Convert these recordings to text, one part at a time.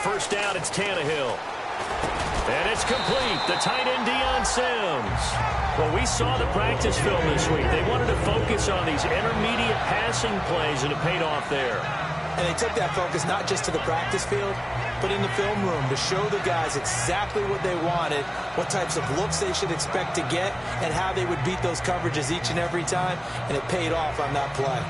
first down, it's Tannehill. And it's complete. The tight end, Deion Sims. Well, we saw the practice film this week. They wanted to focus on these intermediate passing plays, and it paid off there. And they took that focus not just to the practice field, but in the film room to show the guys exactly what they wanted, what types of looks they should expect to get, and how they would beat those coverages each and every time, and it paid off on that play.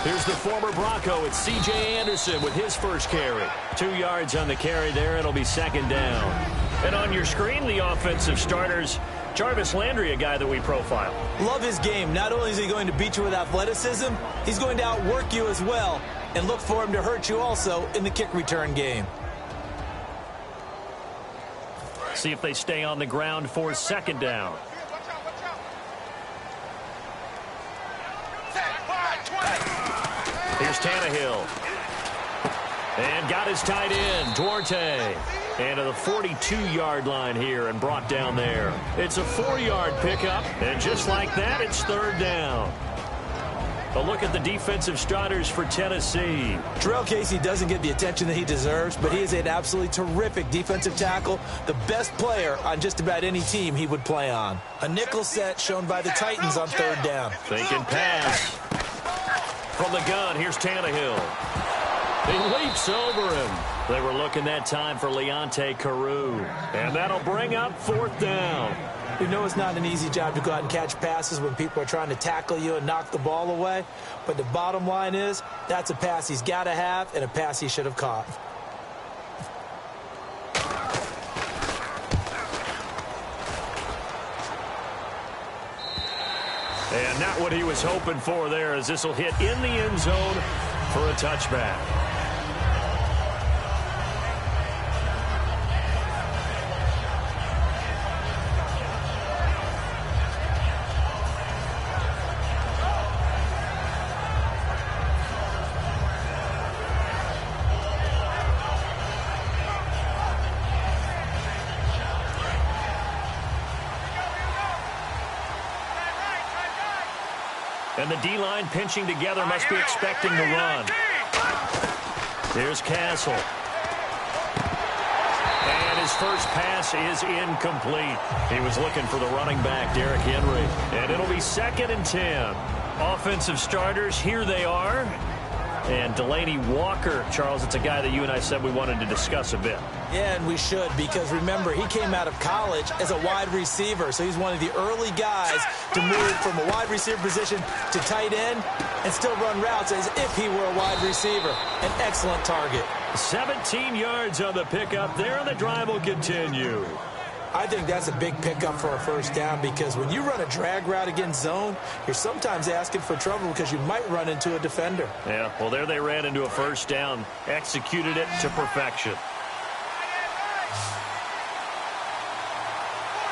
Here's the former Bronco. It's C.J. Anderson with his first carry. 2 yards on the carry there. It'll be second down. And on your screen, the offensive starters, Jarvis Landry, a guy that we profile. Love his game. Not only is he going to beat you with athleticism, he's going to outwork you as well. And look for him to hurt you also in the kick return game. See if they stay on the ground for second down. Here's Tannehill. And got his tight end, Duarte. And to the 42-yard line here and brought down there. It's a 4-yard pickup. And just like that, it's third down. A look at the defensive starters for Tennessee. Terrell Casey doesn't get the attention that he deserves, but he is an absolutely terrific defensive tackle, the best player on just about any team he would play on. A nickel set shown by the Titans on third down. Faking pass. From the gun, here's Tannehill. He leaps over him. They were looking that time for Leonte Carew. And that'll bring up fourth down. You know it's not an easy job to go out and catch passes when people are trying to tackle you and knock the ball away. But the bottom line is, that's a pass he's got to have and a pass he should have caught. And not what he was hoping for there, as this will hit in the end zone for a touchback. And the D-line pinching together, must be expecting the run. Here's Castle. And his first pass is incomplete. He was looking for the running back, Derrick Henry. And it'll be 2nd and 10. Offensive starters, here they are. And Delaney Walker, Charles, it's a guy that you and I said we wanted to discuss a bit. Yeah, and we should, because remember, he came out of college as a wide receiver, so he's one of the early guys to move from a wide receiver position to tight end and still run routes as if he were a wide receiver. An excellent target. 17 yards on the pickup there, and the drive will continue. I think that's a big pickup for a first down, because when you run a drag route against zone, you're sometimes asking for trouble because you might run into a defender. Yeah, well, there they ran into a first down, executed it to perfection.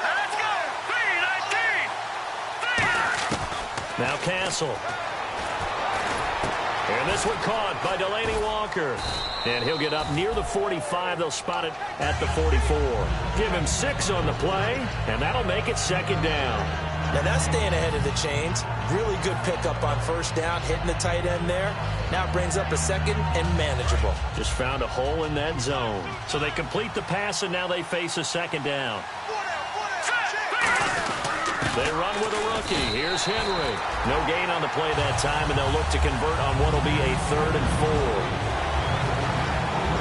Let's go! 3-19! Now Castle. And this one caught by Delaney Walker. And he'll get up near the 45. They'll spot it at the 44. Give him 6 on the play, and that'll make it second down. Now that's staying ahead of the chains. Really good pickup on first down, hitting the tight end there. Now it brings up a second and manageable. Just found a hole in that zone. So they complete the pass, and now they face a second down. They run with a rookie. Here's Henry. No gain on the play that time, and they'll look to convert on what will be a 3rd and 4.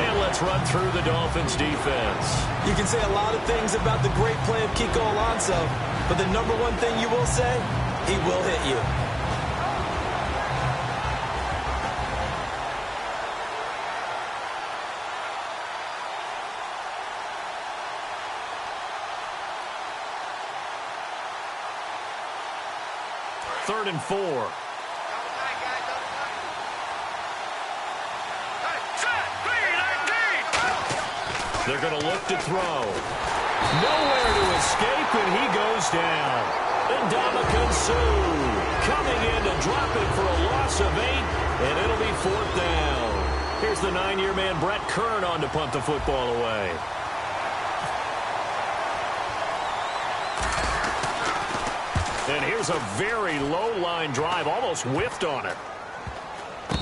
And let's run through the Dolphins' defense. You can say a lot of things about the great play of Kiko Alonso, but the number one thing you will say, he will hit you. Third and 4. They're going to look to throw. Nowhere to escape, and he goes down. Ndamukong Suh coming in to drop it for a loss of 8, and it'll be 4th down. Here's the 9-year man, Brett Kern, on to punt the football away. And here's a very low line drive, almost whiffed on it.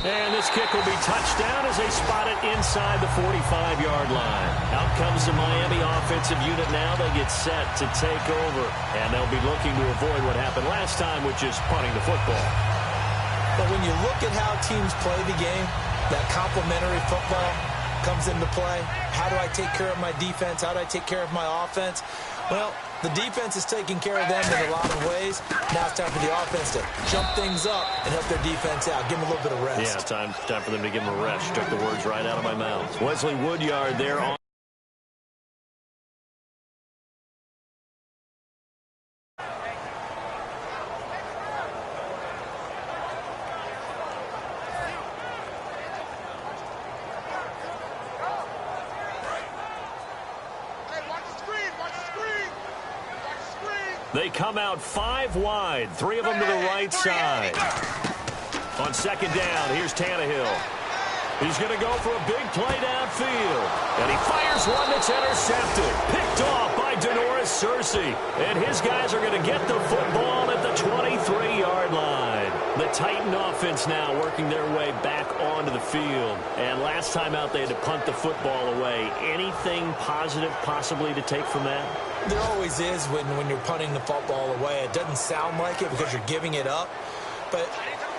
And this kick will be touched down as they spot it inside the 45-yard line. Out comes the Miami offensive unit now. They get set to take over. And they'll be looking to avoid what happened last time, which is punting the football. But when you look at how teams play the game, that complementary football comes into play. How do I take care of my defense? How do I take care of my offense? Well, the defense is taking care of them in a lot of ways. Now it's time for the offense to jump things up and help their defense out. Give them a little bit of rest. Yeah, time for them to give them a rest. Took the words right out of my mouth. Wesley Woodyard there on. They come out 5 wide, 3 of them to the right side. On second down, here's Tannehill. He's going to go for a big play downfield. And he fires one that's intercepted. Picked off by Denoris Searcy. And his guys are going to get the football at the 23-yard line. The Titan offense now working their way back onto the field. And last time out, they had to punt the football away. Anything positive possibly to take from that? There always is when you're punting the football away. It doesn't sound like it because you're giving it up. But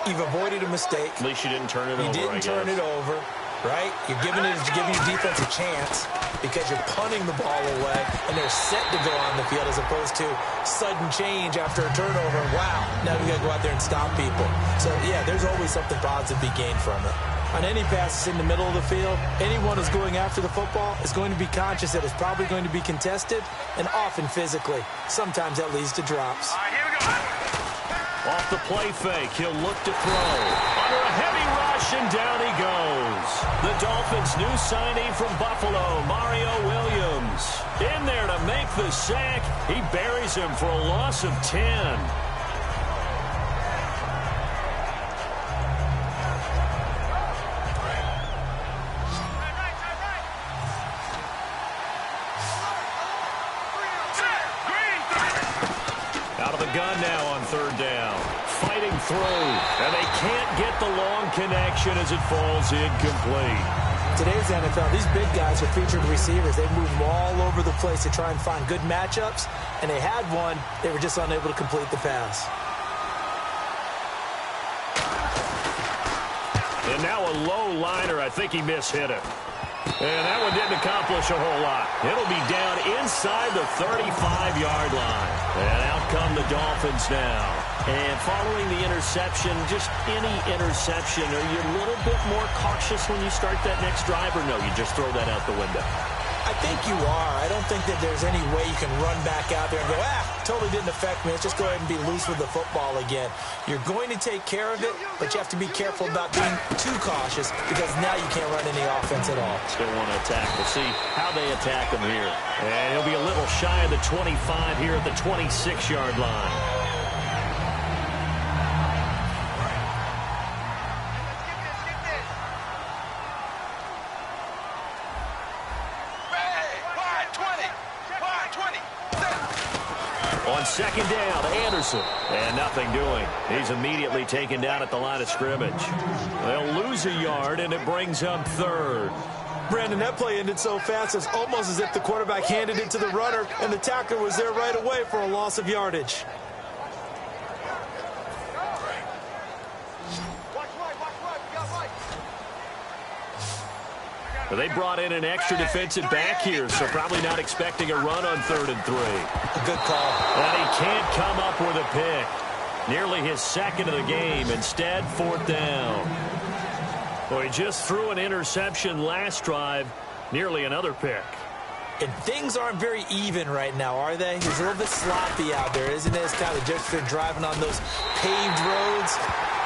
you've avoided a mistake. At least you didn't turn it over, You didn't turn it over, right? You're giving your defense a chance because you're punting the ball away, and they're set to go on the field as opposed to sudden change after a turnover. Wow, now we got to go out there and stop people. So, yeah, there's always something positive to be gained from it. On any passes in the middle of the field, anyone who's going after the football is going to be conscious that it's probably going to be contested and often physically. Sometimes that leads to drops. All right, here we go. Off the play fake, he'll look to throw. Under a heavy rush, and down he goes. The Dolphins' new signee from Buffalo, Mario Williams. In there to make the sack. He buries him for a loss of 10. Gun now on third down. Fighting through. And they can't get the long connection as it falls incomplete. Today's NFL, these big guys are featured receivers. They move them all over the place to try and find good matchups. And they had one. They were just unable to complete the pass. And now a low liner. I think he mishit it. And that one didn't accomplish a whole lot. It'll be down inside the 35-yard line. And out come the Dolphins now. And following the interception, just any interception, are you a little bit more cautious when you start that next drive, or no, you just throw that out the window? I think you are. I don't think that there's any way you can run back out there and go, totally didn't affect me. Let's just go ahead and be loose with the football again. You're going to take care of it, but you have to be careful about being too cautious because now you can't run any offense at all. Still want to attack. We'll see how they attack them here. And he'll be a little shy of the 25 here at the 26-yard line. On second down, Anderson. And nothing doing. He's immediately taken down at the line of scrimmage. They'll lose a yard, and it brings up third. Brandon, that play ended so fast, it's almost as if the quarterback handed it to the runner, and the tackler was there right away for a loss of yardage. They brought in an extra defensive back here, so probably not expecting a run on 3rd and 3. A good call. And he can't come up with a pick. Nearly his second of the game. Instead, 4th down. Well, he just threw an interception last drive. Nearly another pick. And things aren't very even right now, are they? He's a little bit sloppy out there, isn't it? It's kind of just they're driving on those paved roads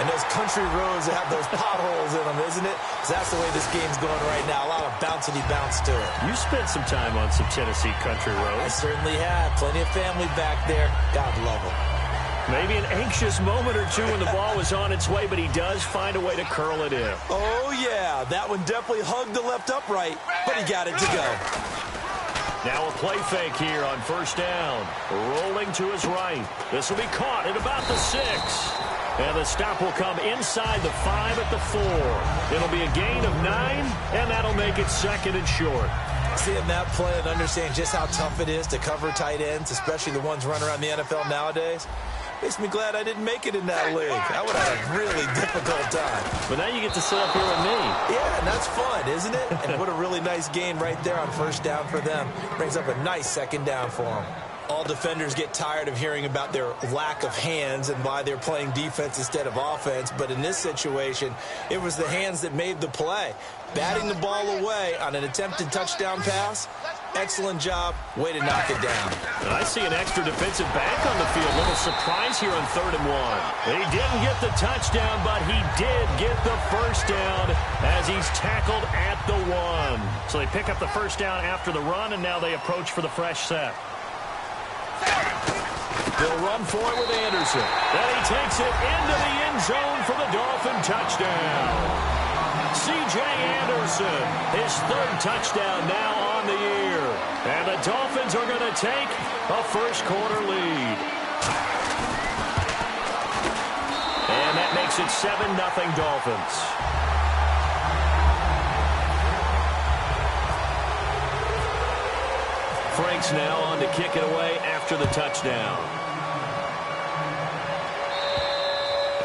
and those country roads that have those potholes in them, isn't it? So that's the way this game's going right now. A lot of bouncy bounce to it. You spent some time on some Tennessee country roads. I certainly have. Plenty of family back there. God love them. Maybe an anxious moment or two when the ball was on its way, but he does find a way to curl it in. Oh, yeah. That one definitely hugged the left upright, but he got it to go. Now a play fake here on first down. Rolling to his right. This will be caught at about the 6. And the stop will come inside the 5 at the 4. It'll be a gain of 9, and that'll make it 2nd and short. Seeing that play and understand just how tough it is to cover tight ends, especially the ones running around the NFL nowadays, makes me glad I didn't make it in that league. I would have had a really difficult time. But now you get to sit up here with me. Yeah, and that's fun, isn't it? And what a really nice gain right there on first down for them. Brings up a nice 2nd down for them. All defenders get tired of hearing about their lack of hands and why they're playing defense instead of offense. But in this situation, it was the hands that made the play. Batting the ball away on an attempted touchdown pass. Excellent job. Way to knock it down. And I see an extra defensive back on the field. Little surprise here on 3rd and 1. He didn't get the touchdown, but he did get the first down as he's tackled at the 1. So they pick up the first down after the run, and now they approach for the fresh set. They'll run for it with Anderson. And he takes it into the end zone for the Dolphin touchdown. C.J. Anderson, his 3rd touchdown now on the year. And the Dolphins are going to take a first-quarter lead. And that makes it 7-0 Dolphins. Frank's now on to kick it away after the touchdown.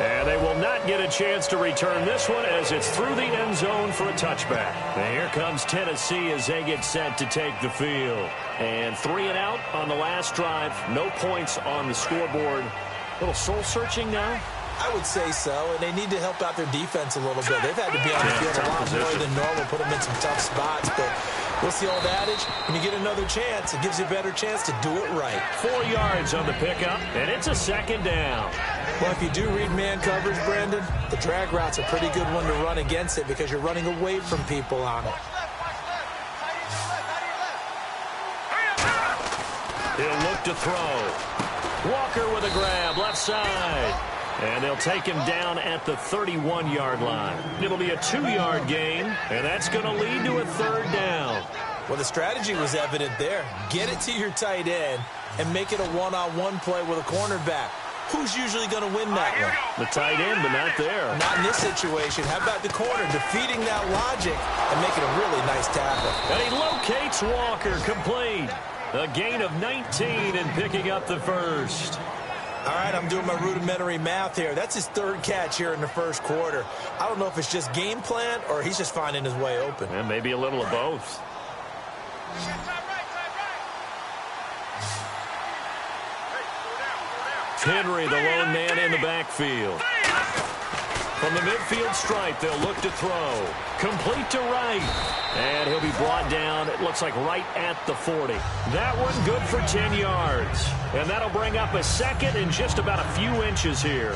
And they will not get a chance to return this one as it's through the end zone for a touchback. And here comes Tennessee as they get set to take the field. And 3 and out on the last drive. No points on the scoreboard. A little soul-searching now. I would say so, and they need to help out their defense a little bit. They've had to be on the field a lot more than normal, put them in some tough spots, but what's the old adage? When you get another chance, it gives you a better chance to do it right. 4 yards on the pickup, and it's a 2nd down. Well, if you do read man coverage, Brandon, the drag route's a pretty good one to run against it because you're running away from people on it. He'll look to throw. Walker with a grab, left side. And they'll take him down at the 31-yard line. It'll be a 2-yard gain, and that's going to lead to a 3rd down. Well, the strategy was evident there. Get it to your tight end and make it a one-on-one play with a cornerback. Who's usually going to win that one? The tight end, but not there. Not in this situation. How about the corner defeating that logic and making a really nice tackle? And he locates Walker, complete. A gain of 19 and picking up the first. All right, I'm doing my rudimentary math here. That's his 3rd catch here in the first quarter. I don't know if it's just game plan or he's just finding his way open. And maybe a little of both. Henry, the lone man in the backfield. From the midfield stripe, they'll look to throw. Complete to right. And he'll be brought down, it looks like right at the 40. That one good for 10 yards. And that'll bring up a 2nd and just about a few inches here.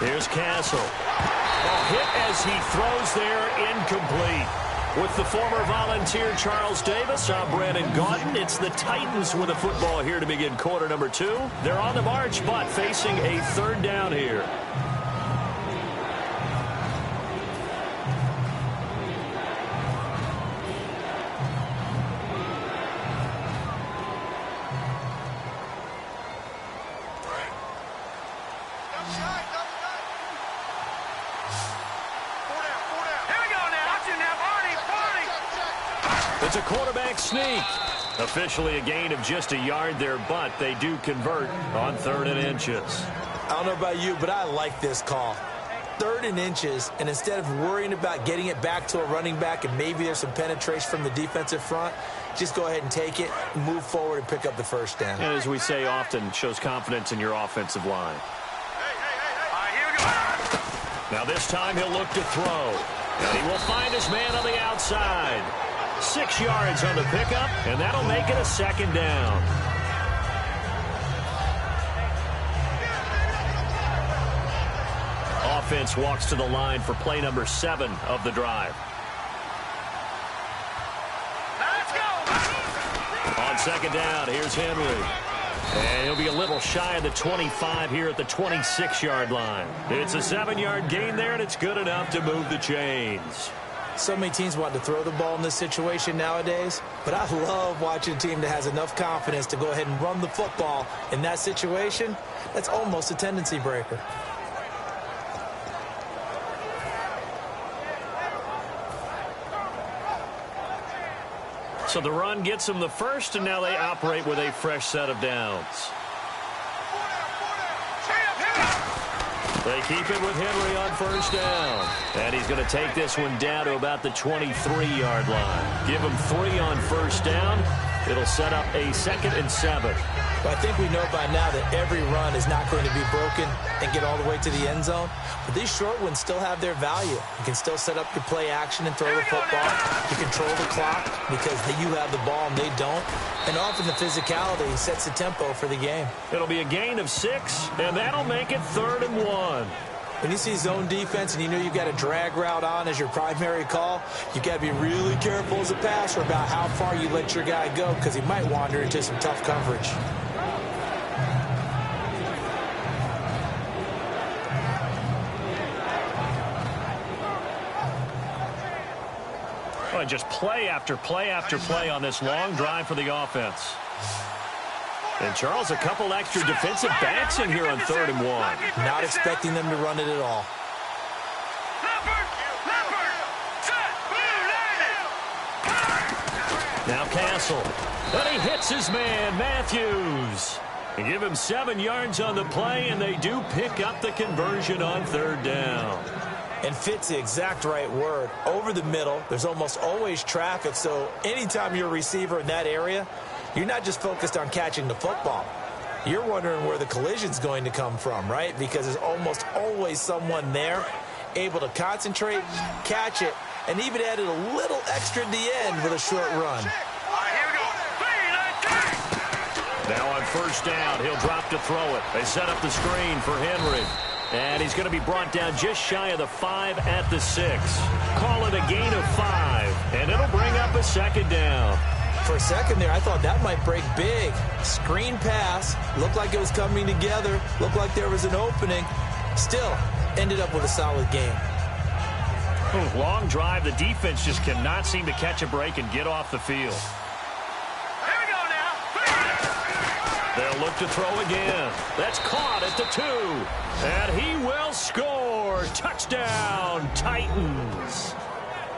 Here's Castle. A hit as he throws there, incomplete. With the former Volunteer Charles Davis, I'm Brandon Gaudin. It's the Titans with the football here to begin quarter number 2. They're on the march, but facing a 3rd down here. It's a quarterback sneak. Officially a gain of just a yard there, but they do convert on 3rd and inches. I don't know about you, but I like this call. 3rd and inches, and instead of worrying about getting it back to a running back and maybe there's some penetration from the defensive front, just go ahead and take it, move forward, and pick up the first down. And as we say often, shows confidence in your offensive line. Now this time he'll look to throw. And he will find his man on the outside. 6 yards on the pickup, and that'll make it a 2nd down. Offense walks to the line for play number 7 of the drive. Let's go. On 2nd down, here's Henry. And he'll be a little shy of the 25 here at the 26-yard line. It's a 7-yard gain there, and it's good enough to move the chains. So many teams want to throw the ball in this situation nowadays, but I love watching a team that has enough confidence to go ahead and run the football in that situation. That's almost a tendency breaker. So the run gets them the first, and now they operate with a fresh set of downs. They keep it with Henry on first down. And he's going to take this one down to about the 23-yard line. Give him 3 on first down. It'll set up a 2nd and 7. But I think we know by now that every run is not going to be broken and get all the way to the end zone. But these short ones still have their value. You can still set up your play action and throw the football. You control the clock because you have the ball and they don't. And often the physicality sets the tempo for the game. It'll be a gain of 6, and that'll make it 3rd and 1. When you see zone defense and you know you've got a drag route on as your primary call, you've got to be really careful as a passer about how far you let your guy go because he might wander into some tough coverage. And just play after play after play on this long drive for the offense. And Charles, a couple extra defensive backs in here on 3rd and 1. Not expecting them to run it at all. Now Castle. And he hits his man, Matthews. And give him 7 yards on the play, and they do pick up the conversion on 3rd down. And fit's the exact right word. Over the middle, there's almost always traffic, so anytime you're a receiver in that area, you're not just focused on catching the football. You're wondering where the collision's going to come from, right? Because there's almost always someone there able to concentrate, catch it, and even added a little extra at the end with a short run. Now on first down, he'll drop to throw it. They set up the screen for Henry. And he's going to be brought down just shy of the 5 at the 6. Call it a gain of 5, and it'll bring up a 2nd down. For a second there, I thought that might break big. Screen pass, looked like it was coming together, looked like there was an opening. Still, ended up with a solid game. Long drive. The defense just cannot seem to catch a break and get off the field. They'll look to throw again. That's caught at the 2. And he will score. Touchdown, Titans.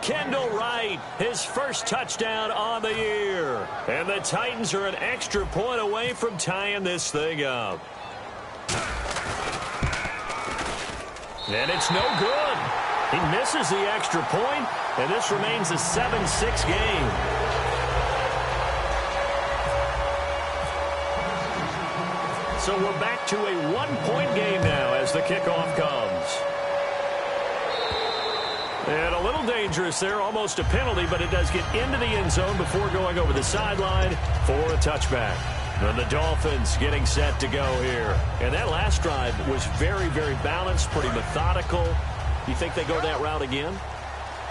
Kendall Wright, his first touchdown on the year. And the Titans are an extra point away from tying this thing up. And it's no good. He misses the extra point, and this remains a 7-6 game. So we're back to a 1-point game now as the kickoff comes. And a little dangerous there, almost a penalty, but it does get into the end zone before going over the sideline for a touchback. And the Dolphins getting set to go here. And that last drive was very, very balanced, pretty methodical. You think they go that route again?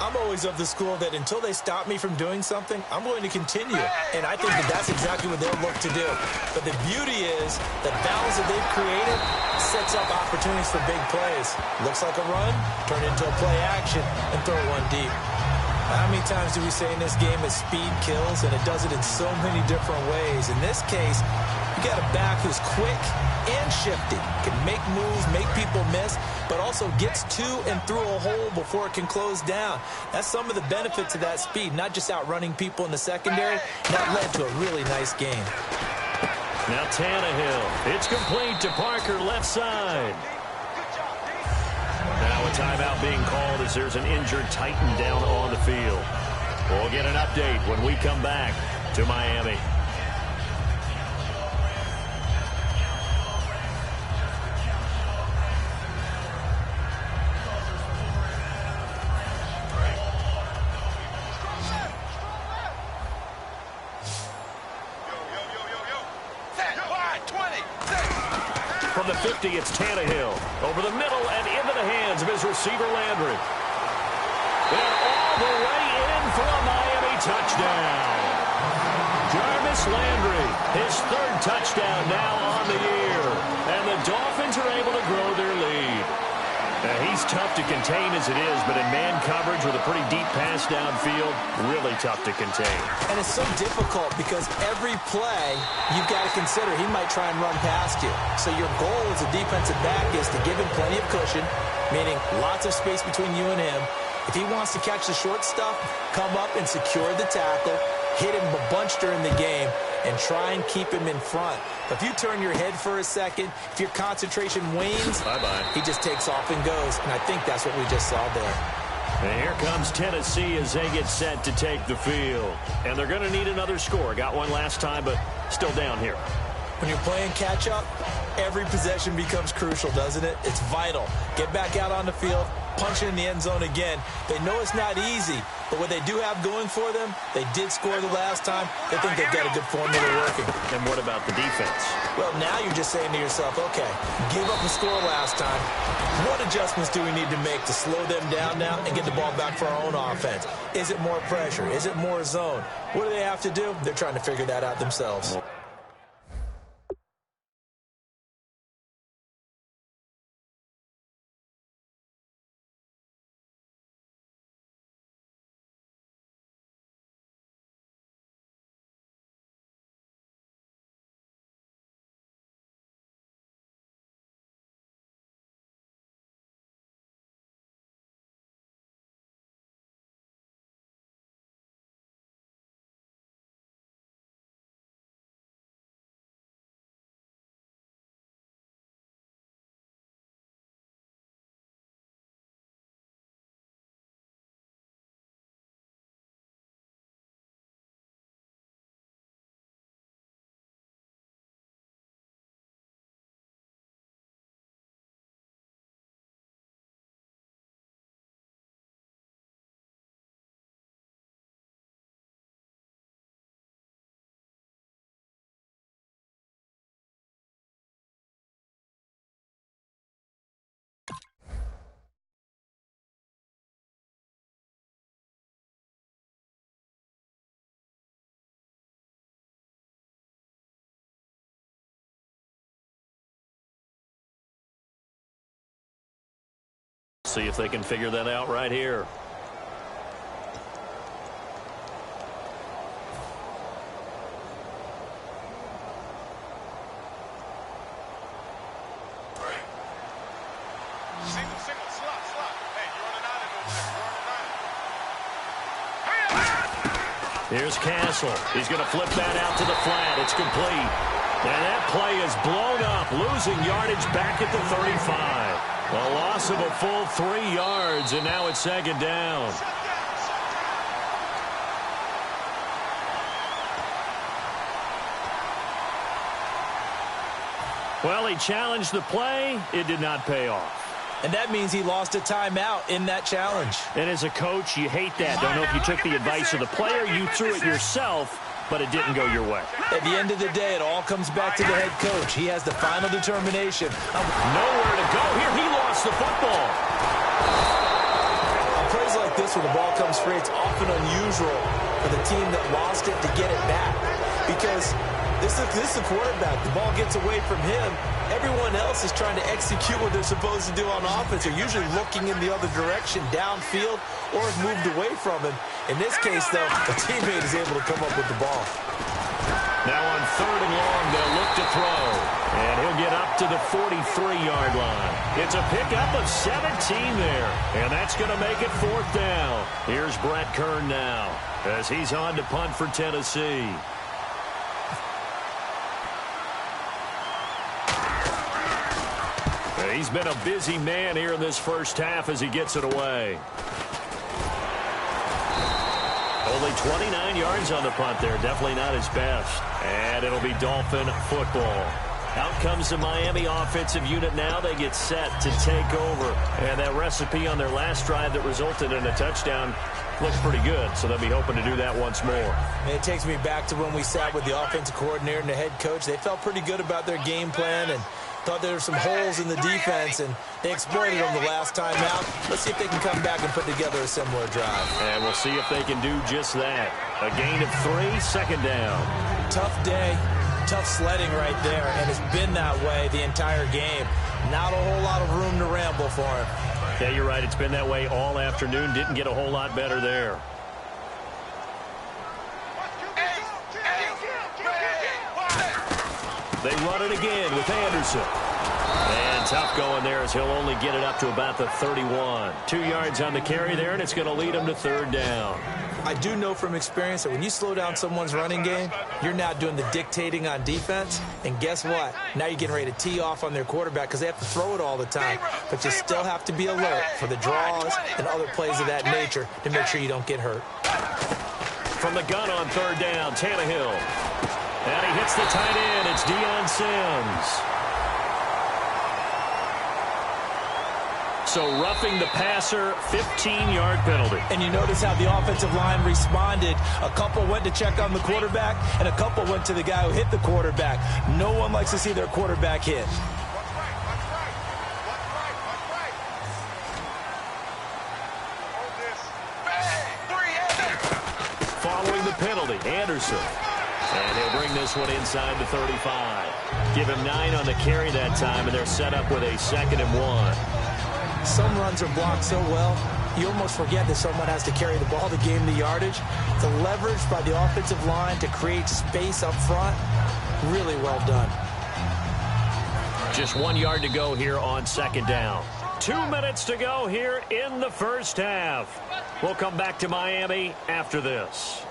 I'm always of the school that until they stop me from doing something, I'm going to continue. And I think that that's exactly what they'll look to do. But the beauty is the balance that they've created sets up opportunities for big plays. Looks like a run, turn it into a play action, and throw one deep. How many times do we say in this game that speed kills, and it does it in so many different ways? In this case, you got a back who's quick and shifty, can make moves, make people miss, but also gets to and through a hole before it can close down. That's some of the benefits of that speed, not just outrunning people in the secondary. That led to a really nice game. Now Tannehill. It's complete to Parker, left side. Now a timeout being called as there's an injured Titan down on the field. We'll get an update when we come back to Miami. From the 50, it's Tannehill. Over the middle and into the hands of his receiver, Landry. And all the way in for a Miami touchdown. Jarvis Landry, his 3rd touchdown now tough to contain as it is, but in man coverage with a pretty deep pass downfield, really tough to contain. And it's so difficult because every play you've got to consider he might try and run past you. So your goal as a defensive back is to give him plenty of cushion, meaning lots of space between you and him. If he wants to catch the short stuff, come up and secure the tackle, hit him a bunch during the game, and try and keep him in front. But if you turn your head for a second, if your concentration wanes, bye-bye, he just takes off and goes. And I think that's what we just saw there. And here comes Tennessee as they get set to take the field. And they're going to need another score. Got one last time, but still down here. When you're playing catch-up, every possession becomes crucial, doesn't it? It's vital. Get back out on the field, punch it in the end zone again. They know it's not easy, but what they do have going for them, they did score the last time. They think they've got a good formula working. And what about the defense? Well, now you're just saying to yourself, okay, give up a score last time. What adjustments do we need to make to slow them down now and get the ball back for our own offense? Is it more pressure? Is it more zone? What do they have to do? They're trying to figure that out themselves. See if they can figure that out right here. Single, slot. Hey, you're running out of it. Here's Castle. He's going to flip that out to the flat. It's complete. And that play is blown up, losing yardage back at the 35. A loss of a full 3 yards, and now it's second down. Well, he challenged the play. It did not pay off. And that means he lost a timeout in that challenge. And as a coach, you hate that. Don't know if you took the advice of the player, you threw it yourself, but it didn't go your way. At the end of the day, it all comes back to the head coach. He has the final determination. Nowhere to go here. He lost the football. On plays like this, when the ball comes free, it's often unusual for the team that lost it to get it back. Because this is the quarterback. The ball gets away from him. Everyone else is trying to execute what they're supposed to do on offense. They're usually looking in the other direction, downfield, or have moved away from him. In this case, though, the teammate is able to come up with the ball. Now on 3rd and long, they'll look to throw. And he'll get up to the 43-yard line. It's a pickup of 17 there. And that's going to make it 4th down. Here's Brett Kern now as he's on to punt for Tennessee. He's been a busy man here in this first half as he gets it away. Only 29 yards on the punt there. Definitely not his best. And it'll be Dolphin football. Out comes the Miami offensive unit now. They get set to take over. And that recipe on their last drive that resulted in a touchdown looks pretty good, so they'll be hoping to do that once more. And it takes me back to when we sat with the offensive coordinator and the head coach. They felt pretty good about their game plan and thought there were some holes in the defense, and they exploited them the last time out. Let's see if they can come back and put together a similar drive. And we'll see if they can do just that. A gain of 3, second down. Tough day, tough sledding right there, and it's been that way the entire game. Not a whole lot of room to ramble for him. Yeah, you're right. It's been that way all afternoon. Didn't get a whole lot better there. They run it again with Anderson. And tough going there as he'll only get it up to about the 31. 2 yards on the carry there, and it's going to lead him to third down. I do know from experience that when you slow down someone's running game, you're now doing the dictating on defense. And guess what? Now you're getting ready to tee off on their quarterback because they have to throw it all the time. But you still have to be alert for the draws and other plays of that nature to make sure you don't get hurt. From the gun on third down, Tannehill. And he hits the tight end. It's Deion Sims. So roughing the passer, 15-yard penalty. And you notice how the offensive line responded. A couple went to check on the quarterback, and a couple went to the guy who hit the quarterback. No one likes to see their quarterback hit. Following the penalty, Anderson. And he'll bring this one inside the 35. Give him 9 on the carry that time, and they're set up with a 2nd and 1. Some runs are blocked so well, you almost forget that someone has to carry the ball to gain the yardage. The leverage by the offensive line to create space up front, really well done. Just 1 yard to go here on 2nd down. 2 minutes to go here in the first half. We'll come back to Miami after this.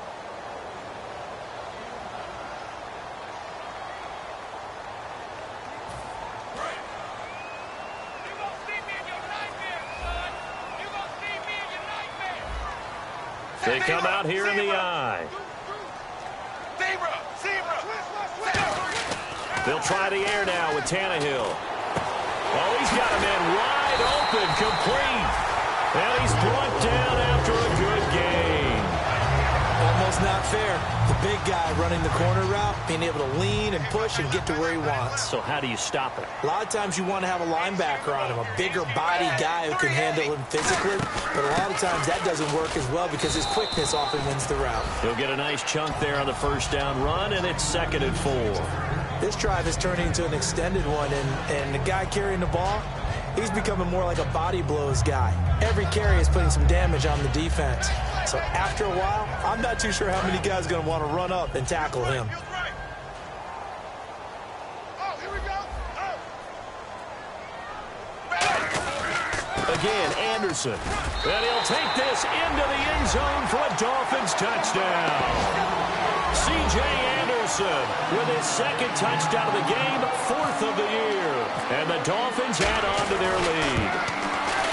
They come out here in the eye. They'll try the air now with Tannehill. Oh, he's got a man wide open, complete. And he's brought down after a good gain. Almost not fair. The big guy running the corner route, being able to lean and push and get to where he wants. So how do you stop it? A lot of times you want to have a linebacker on him, a bigger body guy who can handle him physically. But a lot of times that doesn't work as well because his quickness often wins the route. He'll get a nice chunk there on the first down run, and it's 2nd and 4. This drive is turning into an extended one, and the guy carrying the ball, he's becoming more like a body blows guy. Every carry is putting some damage on the defense. So after a while, I'm not too sure how many guys are going to want to run up and tackle him. Again, Anderson. And he'll take this into the end zone for a Dolphins touchdown. C.J. Anderson with his 2nd touchdown of the game, 4th of the year. And the Dolphins add on to their lead.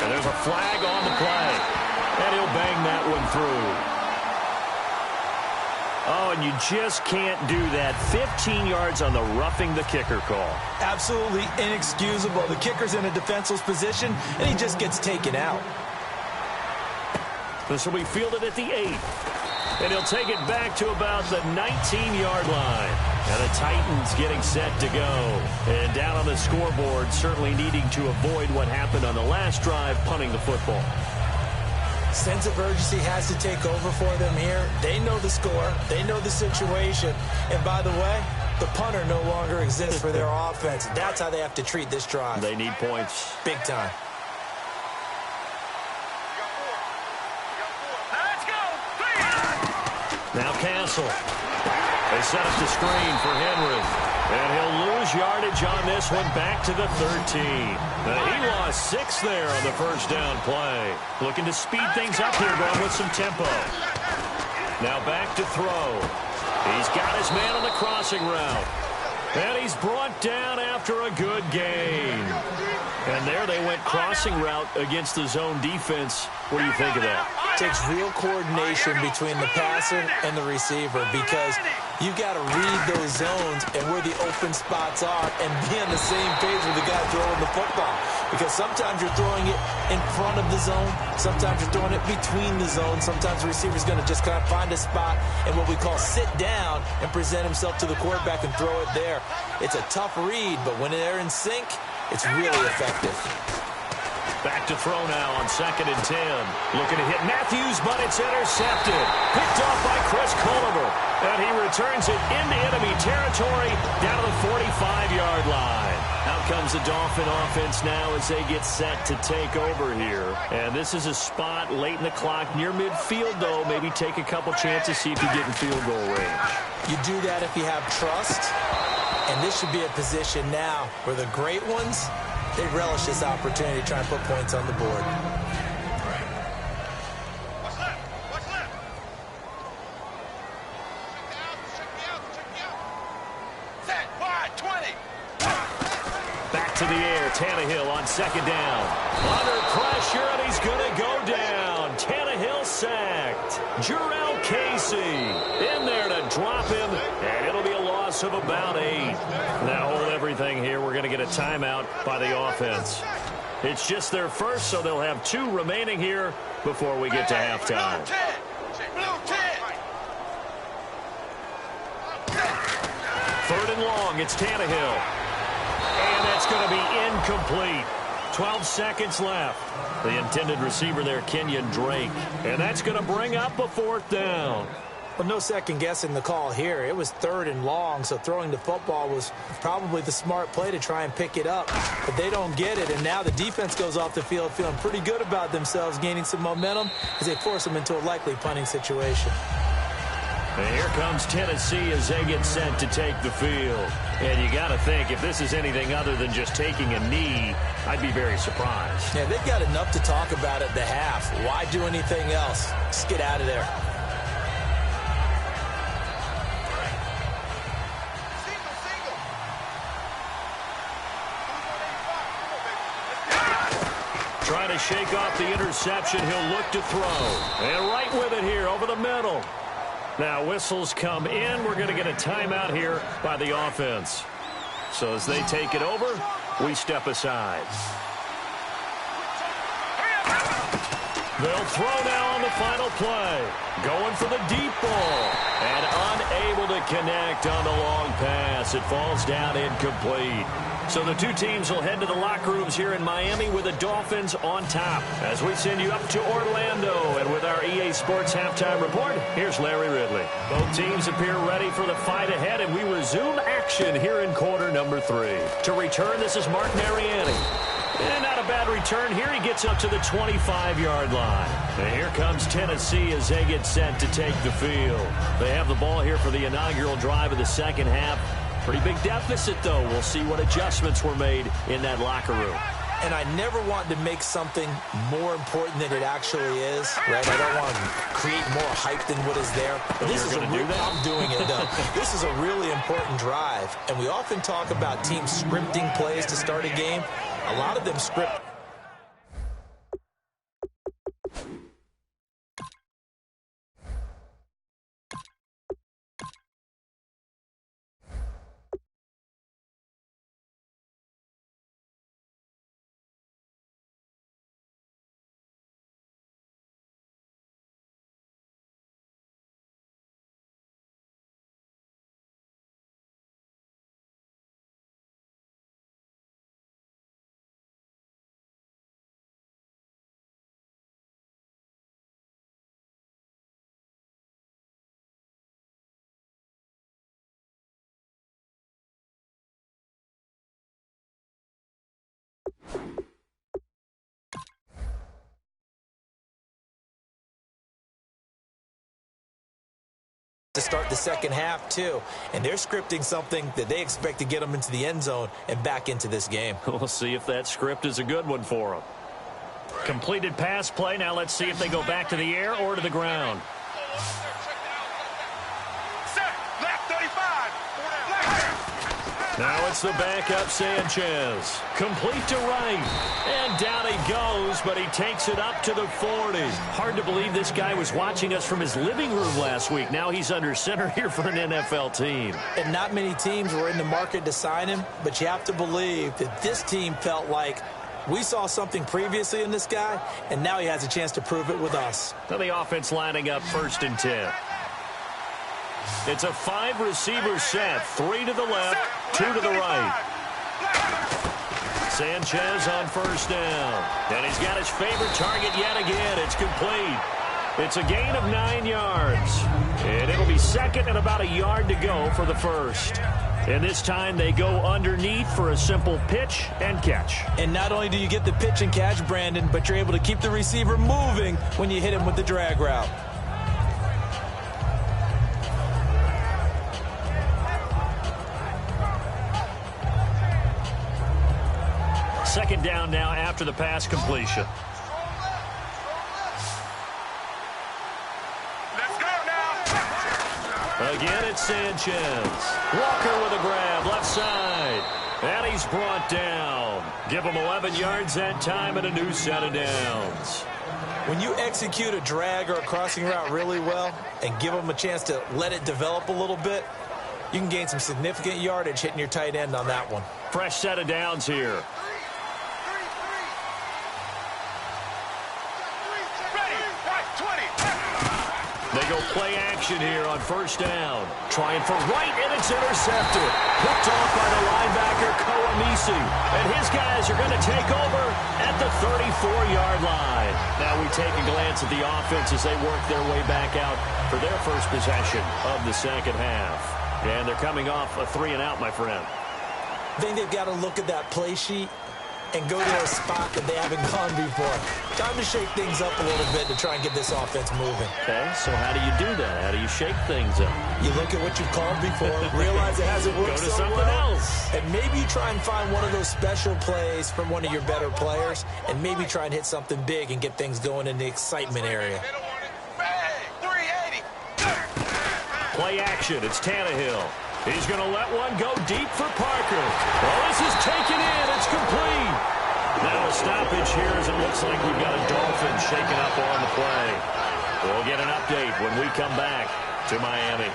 And there's a flag on the play. And he'll bang that one through. Oh, and you just can't do that. 15 yards on the roughing the kicker call. Absolutely inexcusable. The kicker's in a defenseless position, and he just gets taken out. So we fielded at the 8. And he'll take it back to about the 19-yard line. And the Titans getting set to go. And down on the scoreboard, certainly needing to avoid what happened on the last drive, punting the football. Sense of urgency has to take over for them here. They know the score. They know the situation. And by the way, the punter no longer exists for their offense. That's how they have to treat this drive. They need points. Big time. Now Castle. They set up the screen for Henry. And he'll lose yardage on this one back to the 13. He lost 6 there on the first down play. Looking to speed things up here, going with some tempo. Now back to throw. He's got his man on the crossing route. And he's brought down after a good gain. And there they went crossing route against the zone defense. What do you think of that? Takes real coordination between the passer and the receiver because you got to read those zones and where the open spots are and be on the same page with the guy throwing the football. Because sometimes you're throwing it in front of the zone. Sometimes you're throwing it between the zones. Sometimes the receiver's going to just kind of find a spot and what we call sit down and present himself to the quarterback and throw it there. It's a tough read, but when they're in sync, it's really effective. Back to throw now on 2nd and 10. Looking to hit Matthews, but it's intercepted. Picked off by Chris Culliver. And he returns it into enemy territory down to the 45-yard line. Now comes the Dolphin offense now as they get set to take over here. And this is a spot late in the clock near midfield, though. Maybe take a couple chances, see if you get in field goal range. You do that if you have trust. And this should be a position now where the great ones, they relish this opportunity to try and put points on the board. Back to the air, Tannehill on second down. Under pressure, and he's going to go down. Tannehill sacked. Jurrell Casey in there to drop him, and it'll be a loss of about 8. Now hold everything here. We're going to get a timeout by the offense. It's just their first, so they'll have 2 remaining here before we get to halftime. Third and long, it's Tannehill. And that's going to be incomplete. 12 seconds left. The intended receiver there, Kenyon Drake. And that's going to bring up a 4th down. Well, no second guessing the call here. It was 3rd and long, so throwing the football was probably the smart play to try and pick it up. But they don't get it, and now the defense goes off the field feeling pretty good about themselves, gaining some momentum as they force them into a likely punting situation. And here comes Tennessee as they get set to take the field. And you got to think, if this is anything other than just taking a knee, I'd be very surprised. Yeah, they've got enough to talk about at the half. Why do anything else? Just get out of there. Trying to shake off the interception. He'll look to throw. And right with it here over the middle. Now whistles come in. We're going to get a timeout here by the offense. So as they take it over, we step aside. They'll throw now on the final play. Going for the deep ball. And unable to connect on the long pass. It falls down incomplete. So the 2 teams will head to the locker rooms here in Miami with the Dolphins on top. As we send you up to Orlando, and with our EA Sports Halftime Report, here's Larry Ridley. Both teams appear ready for the fight ahead, and we resume action here in quarter number 3. To return, this is Mark Mariani. And not a bad return here. He gets up to the 25-yard line. And here comes Tennessee as they get set to take the field. They have the ball here for the inaugural drive of the second half. Pretty big deficit, though. We'll see what adjustments were made in that locker room. And I never want to make something more important than it actually is, right? I don't want to create more hype than what is there. This is I'm doing it, though. This is a really important drive. And we often talk about teams scripting plays to start a game. A lot of them script. To start the second half, too. And they're scripting something that they expect to get them into the end zone and back into this game. We'll see if that script is a good one for them. Completed pass play. Now let's see if they go back to the air or to the ground. Now it's the backup Sanchez. Complete to right. And down he goes, but he takes it up to the 40. Hard to believe this guy was watching us from his living room last week. Now he's under center here for an NFL team. And not many teams were in the market to sign him, but you have to believe that this team felt like we saw something previously in this guy, and now he has a chance to prove it with us. So the offense lining up 1st and 10. It's a 5-receiver set. 3 to the left, 2 to the right. Sanchez on 1st down. And he's got his favorite target yet again. It's complete. It's a gain of 9 yards. And it'll be 2nd and about a yard to go for the first. And this time they go underneath for a simple pitch and catch. And not only do you get the pitch and catch, Brandon, but you're able to keep the receiver moving when you hit him with the drag route. Second down now after the pass completion. Again, it's Sanchez. Walker with a grab, left side. And he's brought down. Give him 11 yards that time and a new set of downs. When you execute a drag or a crossing route really well and give them a chance to let it develop a little bit, you can gain some significant yardage hitting your tight end on that one. Fresh set of downs here. They go play action here on first down. Trying for right, and it's intercepted. Picked off by the linebacker, Koamisi. And his guys are going to take over at the 34-yard line. Now we take a glance at the offense as they work their way back out for their first possession of the second half. And they're coming off a 3-and-out, my friend. I think they've got to look at that play sheet and go to a spot that they haven't gone before. Time to shake things up a little bit to try and get this offense moving. Okay, so how do you do that? How do you shake things up? You look at what you've called before, realize it hasn't worked Go to so something well, else. and maybe you try and find one of those special plays from one of your better players, and maybe try and hit something big and get things going in the excitement area. Play action. It's Tannehill. He's going to let one go deep for Parker. Well, this is taken in. It's complete. Now a stoppage here as it looks like we've got a Dolphin shaken up on the play. We'll get an update when we come back to Miami.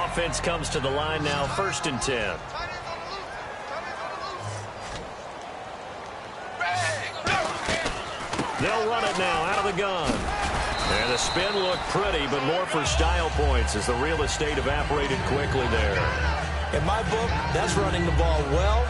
Offense comes to the line now, 1st and 10. They'll run it now out of the gun. And the spin looked pretty, but more for style points as the real estate evaporated quickly there. In my book, that's running the ball well,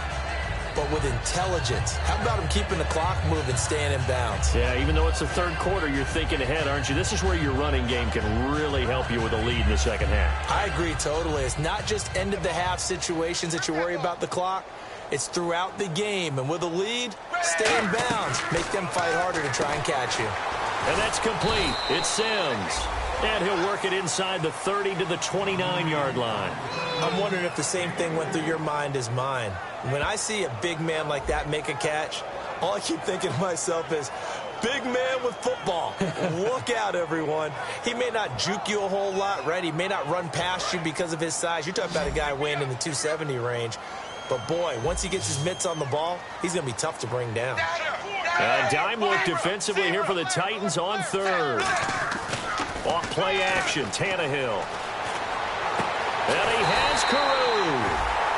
but with intelligence. How about him keeping the clock moving, staying in bounds? Yeah, even though it's the third quarter, you're thinking ahead, aren't you? This is where your running game can really help you with a lead in the second half. I agree totally. It's not just end-of-the-half situations that you worry about the clock. It's throughout the game, and with a lead, stay in bounds. Make them fight harder to try and catch you. And that's complete. It's Sims. And he'll work it inside the 30 to the 29-yard line. I'm wondering if the same thing went through your mind as mine. When I see a big man like that make a catch, all I keep thinking to myself is, big man with football. Look out, everyone. He may not juke you a whole lot, right? He may not run past you because of his size. You're talking about a guy weighing in the 270 range. But, boy, once he gets his mitts on the ball, he's going to be tough to bring down. Dime look defensively here for the Titans on third. Off play action, Tannehill. And he has Carew.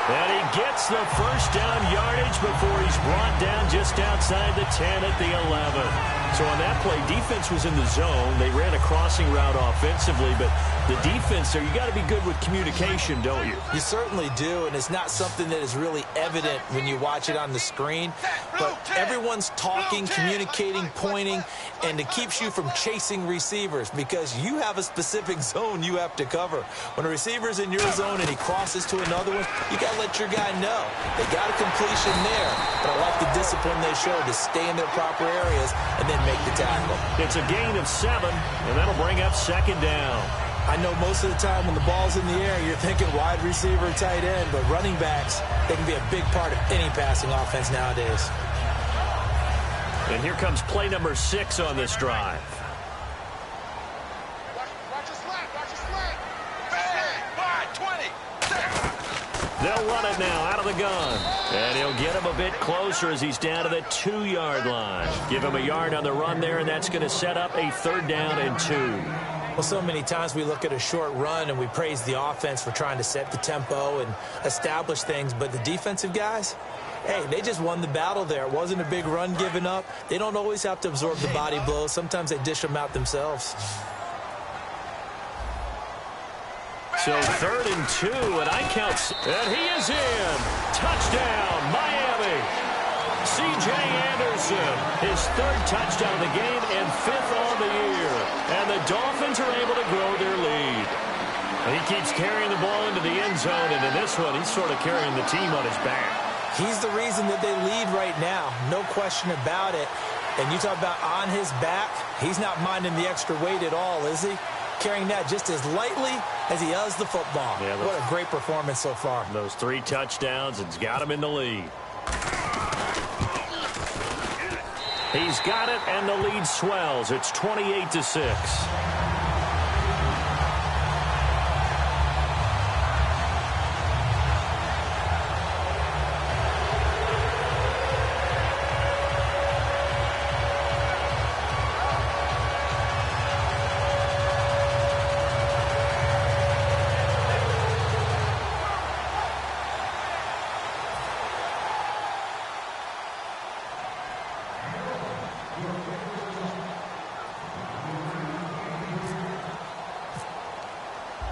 And he gets the first down yardage before he's brought down just outside the 10 at the 11. So on that play, defense was in the zone. They ran a crossing route offensively, but the defense there, you got to be good with communication, don't you? You certainly do, and it's not something that is really evident when you watch it on the screen. But everyone's talking, communicating, pointing, and it keeps you from chasing receivers because you have a specific zone you have to cover. When a receiver's in your zone and he crosses to another one, you got to let your guy know. They got a completion there, but I like the discipline they show to stay in their proper areas and then make the tackle. It's a gain of 7, and that'll bring up second down. I know most of the time when the ball's in the air, you're thinking wide receiver, tight end, but running backs, they can be a big part of any passing offense nowadays. And here comes play number 6 on this drive. Watch his leg. Watch his leg. Bang! 20. They'll run it now out of the gun. And he'll get him a bit closer as he's down to the 2-yard line. Give him a yard on the run there, and that's going to set up a 3rd down and 2. Well, so many times we look at a short run and we praise the offense for trying to set the tempo and establish things, but the defensive guys, hey, they just won the battle there. It wasn't a big run given up. They don't always have to absorb the body blows. Sometimes they dish them out themselves. So 3rd and 2, and I count, and he is in. Touchdown, Miami. C.J. Anderson, his third touchdown of the game and fifth on the year. And the Dolphins are able to grow their lead. He keeps carrying the ball into the end zone, and in this one, he's sort of carrying the team on his back. He's the reason that they lead right now, no question about it. And you talk about on his back, he's not minding the extra weight at all, is he? Carrying that just as lightly as he does the football. Yeah, what a great performance so far. Those 3 touchdowns, it's got him in the lead. He's got it, and the lead swells. It's 28-6.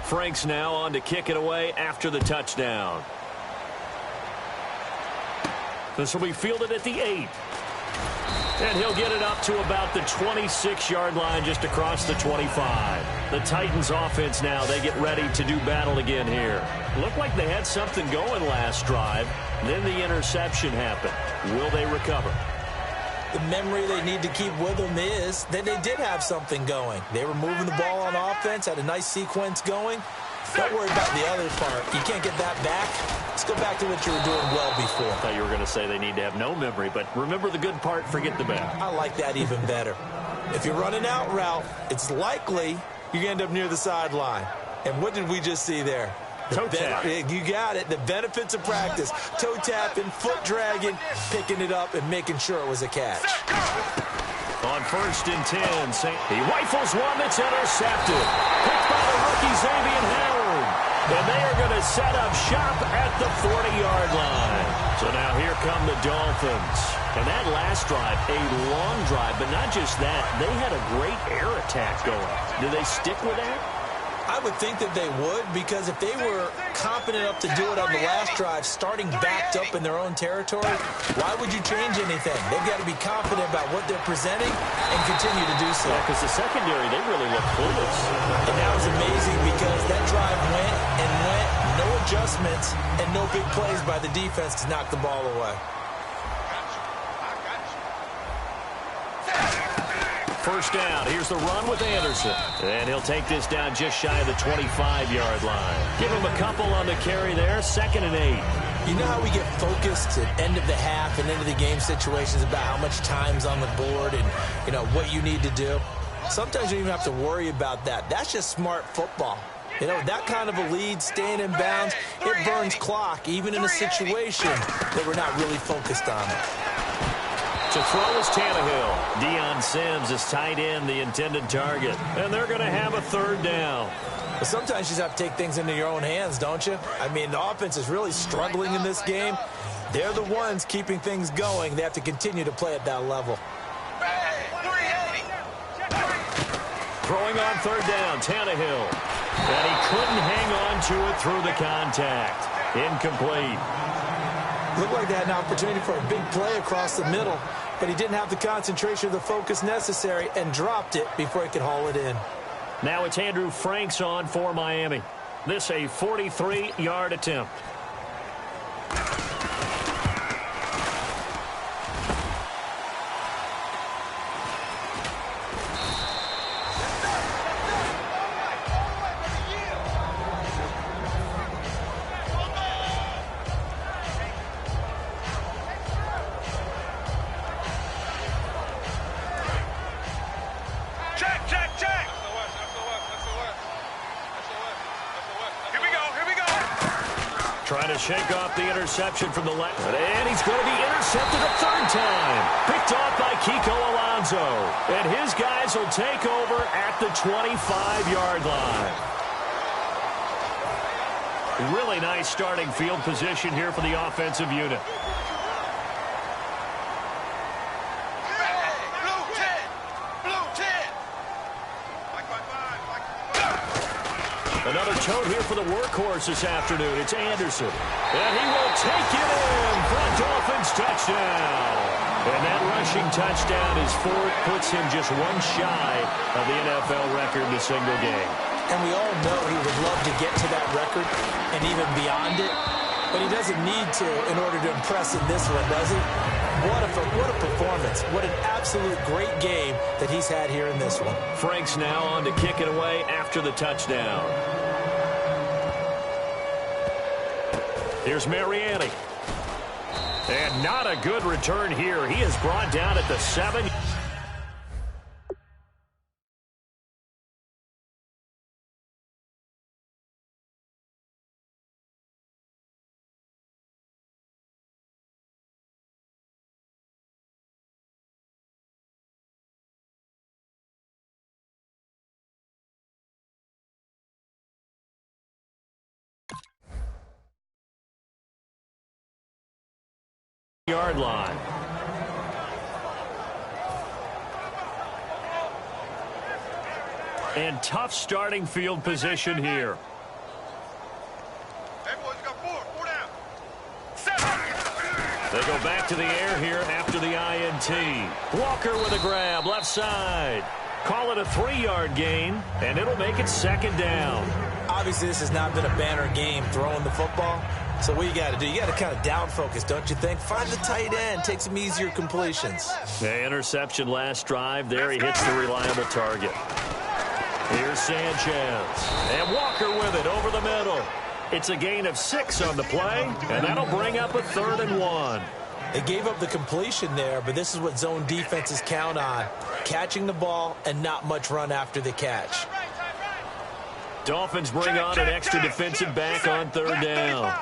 Frank's now on to kick it away after the touchdown. This will be fielded at the 8. And he'll get it up to about the 26-yard line, just across the 25. The Titans offense now, they get ready to do battle again here. Looked like they had something going last drive. Then the interception happened. Will they recover? The memory they need to keep with them is that they did have something going. They were moving the ball on offense, had a nice sequence going. Don't worry about the other part. You can't get that back. Let's go back to what you were doing well before. I thought you were going to say they need to have no memory, but remember the good part, forget the bad. I like that even better. If you're running out route, it's likely you're going to end up near the sideline. And what did we just see there? Toe tap. You got it. The benefits of practice. Toe tapping, foot dragging, picking it up, and making sure it was a catch. On 1st and 10, he rifles one that's intercepted. Picked by the rookie Xavier Howard. And they are going to set up shop at the 40-yard line. So now here come the Dolphins. And that last drive, a long drive, but not just that. They had a great air attack going. Do they stick with that? I would think that they would, because if they were confident enough to do it on the last drive, starting backed up in their own territory, why would you change anything? They've got to be confident about what they're presenting and continue to do so. Yeah, because the secondary, they really look clueless. And that was amazing because that drive went and went, no adjustments, and no big plays by the defense to knock the ball away. First down. Here's the run with Anderson. And he'll take this down just shy of the 25-yard line. Give him a couple on the carry there. 2nd and 8. You know how we get focused at end of the half and end of the game situations about how much time's on the board and, you know, what you need to do? Sometimes you don't even have to worry about that. That's just smart football. You know, that kind of a lead, staying in bounds, it burns clock, even in a situation that we're not really focused on it. To throw is Tannehill. Deion Sims is tight end, the intended target. And they're going to have a 3rd down. But sometimes you just have to take things into your own hands, don't you? I mean, the offense is really struggling in this game. They're the ones keeping things going. They have to continue to play at that level. Throwing on 3rd down, Tannehill. And he couldn't hang on to it through the contact. Incomplete. Looked like they had an opportunity for a big play across the middle, but he didn't have the concentration or the focus necessary and dropped it before he could haul it in. Now it's Andrew Franks on for Miami. This a 43-yard attempt. Trying to shake off the interception from the left. And he's going to be intercepted a 3rd time. Picked off by Kiko Alonso. And his guys will take over at the 25-yard line. Really nice starting field position here for the offensive unit. Another tote here for the workhorse this afternoon. It's Anderson. And he will take it in for a Dolphins touchdown. And that rushing touchdown is fourth, puts him just one shy of the NFL record in a single game. And we all know he would love to get to that record and even beyond it. But he doesn't need to in order to impress in this one, does he? What a performance. What an absolute great game that he's had here in this one. Frank's now on to kick it away after the touchdown. Here's Mariani. And not a good return here. He is brought down at the 7. Yard line. And tough starting field position here. Everyone's got four down. 7. They go back to the air here after the INT. Walker with a grab, left side. Call it a 3-yard gain, and it'll make it second down. Obviously, this has not been a banner game throwing the football. So what you got to do, you got to kind of down focus, don't you think? Find the tight end, take some easier completions. The interception last drive. There he hits the reliable target. Here's Sanchez. And Walker with it over the middle. It's a gain of 6 on the play, and that'll bring up a 3rd and 1. They gave up the completion there, but this is what zone defenses count on. Catching the ball and not much run after the catch. Dolphins bring on an extra defensive back on 3rd down.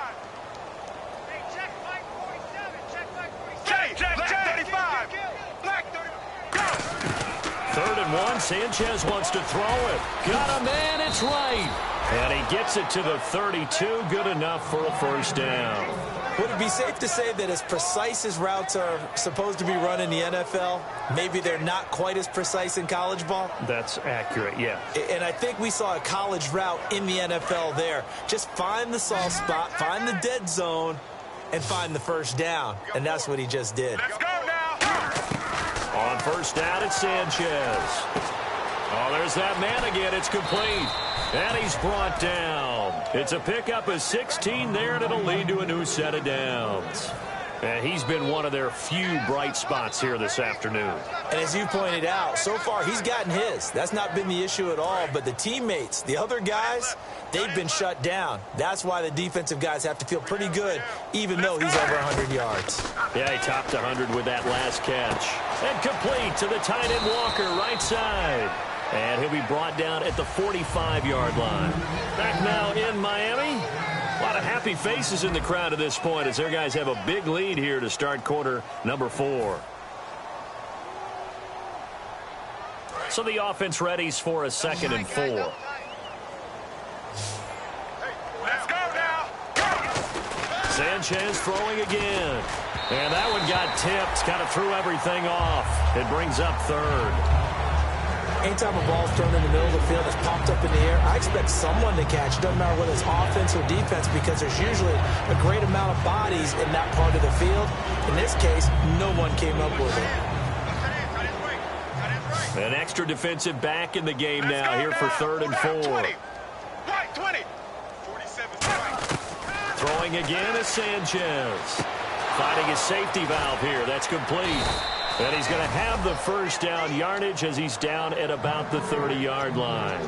Third and 1, Sanchez wants to throw it. Got a man, it's right. And he gets it to the 32, good enough for a first down. Would it be safe to say that as precise as routes are supposed to be run in the NFL, maybe they're not quite as precise in college ball? That's accurate, yeah. And I think we saw a college route in the NFL there. Just find the soft spot, find the dead zone, and find the first down. And that's what he just did. Let's go now. On first down, it's Sanchez. Oh, there's that man again. It's complete. And he's brought down. It's a pickup of 16 there, and it'll lead to a new set of downs. And he's been one of their few bright spots here this afternoon. And as you pointed out, so far he's gotten his. That's not been the issue at all. But the teammates, the other guys, they've been shut down. That's why the defensive guys have to feel pretty good, even though he's over 100 yards. Yeah, he topped 100 with that last catch. And complete to the tight end Walker, right side. And he'll be brought down at the 45-yard line. Back now in Miami. A lot of happy faces in the crowd at this point as their guys have a big lead here to start quarter number 4. So the offense readies for a 2nd and 4. Let's go now. Sanchez throwing again. And that one got tipped, kind of threw everything off. It brings up 3rd. Anytime a ball's thrown in the middle of the field, it's popped up in the air, I expect someone to catch. It doesn't matter whether it's offense or defense, because there's usually a great amount of bodies in that part of the field. In this case, no one came up with it. An extra defensive back in the game now here for 3rd and 4. 20. Right, 20. 47 right. Throwing again is Sanchez. Finding his safety valve here. That's complete. And he's going to have the first down yardage as he's down at about the 30-yard line.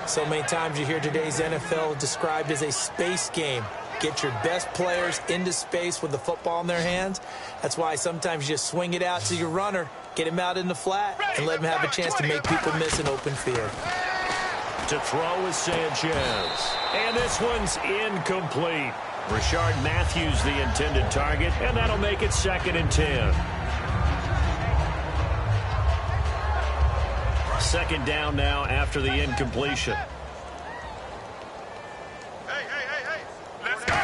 So many times you hear today's NFL described as a space game. Get your best players into space with the football in their hands. That's why sometimes you just swing it out to your runner, get him out in the flat, and let him have a chance to make people miss an open field. To throw is Sanchez. And this one's incomplete. Rashard Matthews the intended target, and that'll make it 2nd and 10. 2nd down now after the incompletion. Hey. Let's go.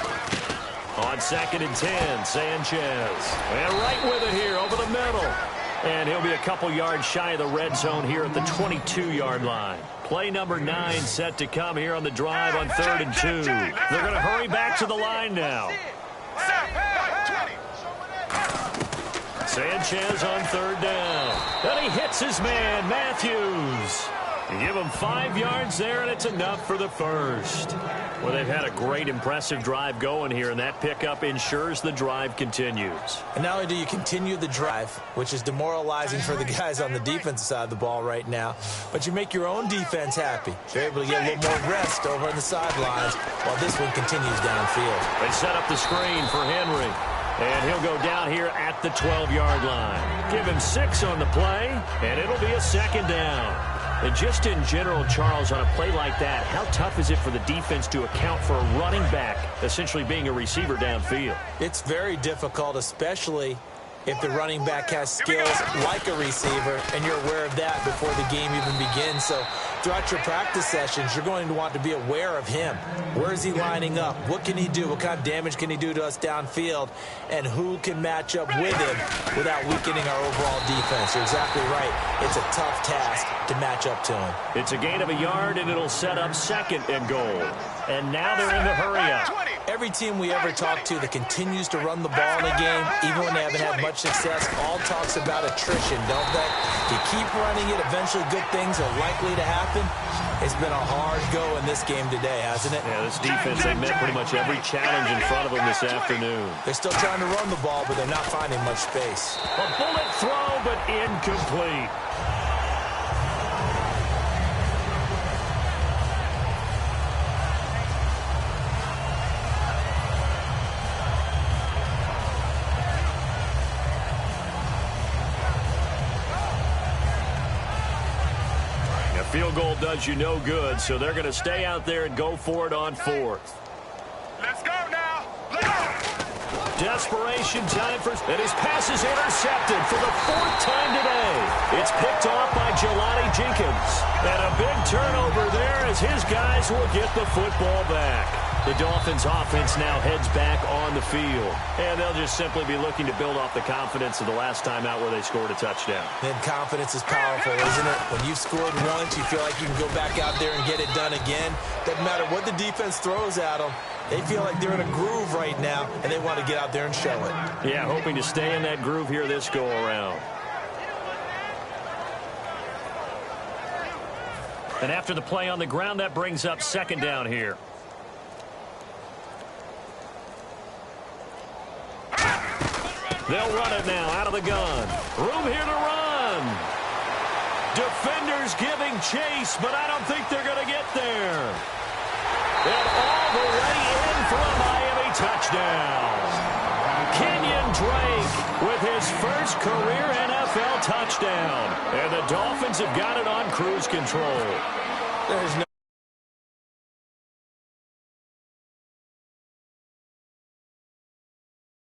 On 2nd and 10, Sanchez. And right with it here over the middle. And he'll be a couple yards shy of the red zone here at the 22-yard line. Play number 9 set to come here on the drive on 3rd and 2. They're going to hurry back to the line now. Sanchez on 3rd down. And he hits his man, Matthews. You give him 5 yards there, and it's enough for the first. Well, they've had a great, impressive drive going here, and that pickup ensures the drive continues. And not only do you continue the drive, which is demoralizing for the guys on the defensive side of the ball right now, but you make your own defense happy. They're able to get a little more rest over on the sidelines while this one continues downfield. They set up the screen for Henry. And he'll go down here at the 12-yard line. Give him 6 on the play, and it'll be a 2nd down. And just in general, Charles, on a play like that, how tough is it for the defense to account for a running back essentially being a receiver downfield? It's very difficult, especially if the running back has skills like a receiver, and you're aware of that before the game even begins. So throughout your practice sessions, you're going to want to be aware of him. Where is he lining up? What can he do? What kind of damage can he do to us downfield? And who can match up with him without weakening our overall defense? You're exactly right. It's a tough task to match up to him. It's a gain of a yard, and it'll set up 2nd and goal. And now they're in the hurry-up. Every team we ever talk to that continues to run the ball in a game, even when they haven't had much success, all talks about attrition, don't they? If you keep running it, eventually good things are likely to happen. It's been a hard go in this game today, hasn't it? Yeah, this defense, they met pretty much every challenge in front of them this afternoon. They're still trying to run the ball, but they're not finding much space. A bullet throw, but incomplete. Field goal does you no good, so they're going to stay out there and go for it on 4th. Let's go now. Let's go. Desperation time for... And his pass is intercepted for the 4th time today. It's picked off by Jelani Jenkins. And a big turnover there as his guys will get the football back. The Dolphins offense now heads back on the field. And they'll just simply be looking to build off the confidence of the last time out where they scored a touchdown. Then confidence is powerful, isn't it? When you've scored once, you feel like you can go back out there and get it done again. Doesn't matter what the defense throws at them. They feel like they're in a groove right now, and they want to get out there and show it. Yeah, hoping to stay in that groove here this go-around. And after the play on the ground, that brings up 2nd down here. They'll run it now out of the gun. Room here to run. Defenders giving chase, but I don't think they're going to get there. And all the way in for a Miami touchdown. Kenyon Drake with his first career NFL touchdown. And the Dolphins have got it on cruise control. There's no